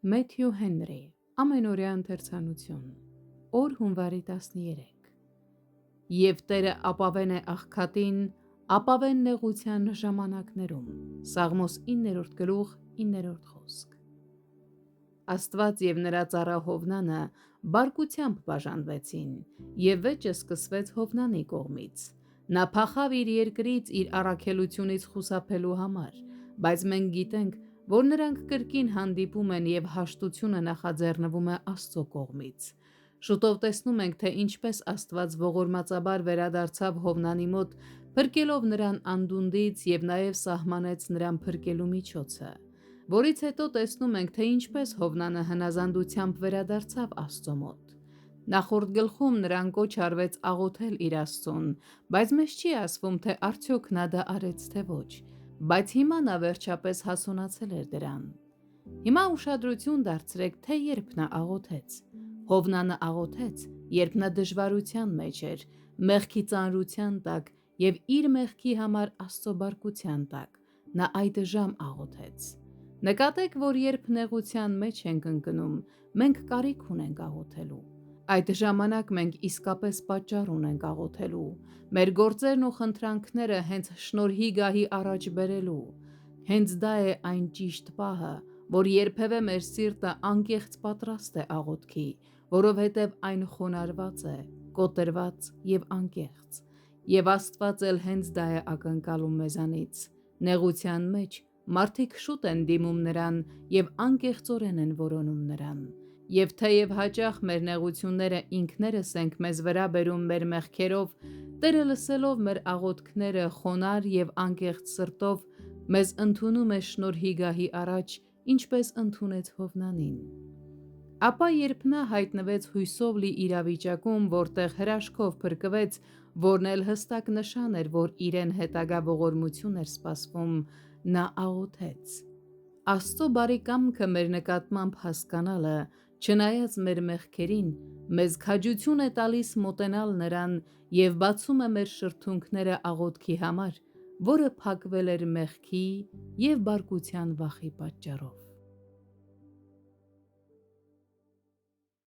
Մեթյու Հենրի, ամենօրյա ընթերցանություն, օր հունվարի 13։ Եվ Տերը ապավեն է աղքատին, ապավեն նեղության ժամանակներում։ Սաղմոս 9-րդ գլուխ 9-րդ խոսք։ Աստված և նրա ծառա Հովնանը բարկությամբ բաժանվեցին, և վեճը սկսվեց Հովնանի կողմից։ Նա փախավ իր երկրից իր առաքելությունից խուսափելու համար, բայց մենք գիտենք, որ նրանք կրկին հանդիպում են և հաշտությունը նախաձեռնվում է Աստծո կողմից։ Շուտով տեսնում ենք, թե ինչպես Աստված ողորմածաբար վերադարձավ Հովնանի մոտ, փրկելով նրան անդունդից և նաև սահմանեց նրան փրկելու միջոցը, որից հետո տեսնում ենք, թե ինչպես Հովնանը հնազանդությամբ վերադարձավ Աստծո մոտ։ Նախորդ գլխում նրան կոչ արվեց աղոթել իր Աստծուն, բայց մեզ չի ասվում, թե արդյոք նա դա արեց թե ոչ, բայց հիմա նա վերջապես հասունացել էր դրան։ Հիմա ուշադրություն դարձրեք, թե երբ նա աղոթեց։ Հովնանը աղոթեց, երբ նա դժվարության մեջ էր, մեղքի ծանրության տակ և իր մեղքի համար Աստծո բարկության տակ։ Նա այդժամ աղոթեց։ Նկատեք, որ երբ նեղության մեջ ենք ընկնում, մենք կարիք ունենք աղոթելու։ Այդ ժամանակ մենք իսկապես պատճառ ունենք աղոթելու, մեր գործերն ու խնդրանքները հենց շնորհի գահի առաջ բերելու։ Հենց դա է այն ճիշտ պահը, որ երբևէ մեր սիրտը անկեղծ պատրաստ է աղոթքի, որովհետև այն խոնարհված է, կոտրված և անկեղծ։ Եվ Աստված էլ հենց դա է ակնկալում մեզանից։ Նեղության մեջ մարդիկ շուտ են դիմում նրան և անկեղծորեն են որոնում նրան։ Եվ թեև հաճախ մեր նեղությունները ինքներս ենք մեզ վրա բերում մեր մեղքերով, Տերը լսելով մեր աղոթքները խոնարհ և անկեղծ սրտով, մեզ ընդունում է շնորհի գահի առաջ, ինչպես ընդունեց Հովնանին։ Ապա երբ նա հայտնվեց հույսով լի իրավիճակում, որտեղ հրաշքով փրկվեց, որն էլ հստակ նշան էր, որ իրեն հետագա ողորմություն էր սպասվում, նա աղոթեց։ Աստծո բարի կամքը մեր նկատմամբ հասկանալը, չնայած մեր մեղքերին, մեզ քաջություն է տալիս մոտենալ նրան և բացում է մեր շրթունքները աղոթքի համար, որը փակվել էր մեղքի և բարկության վախի պատճառով։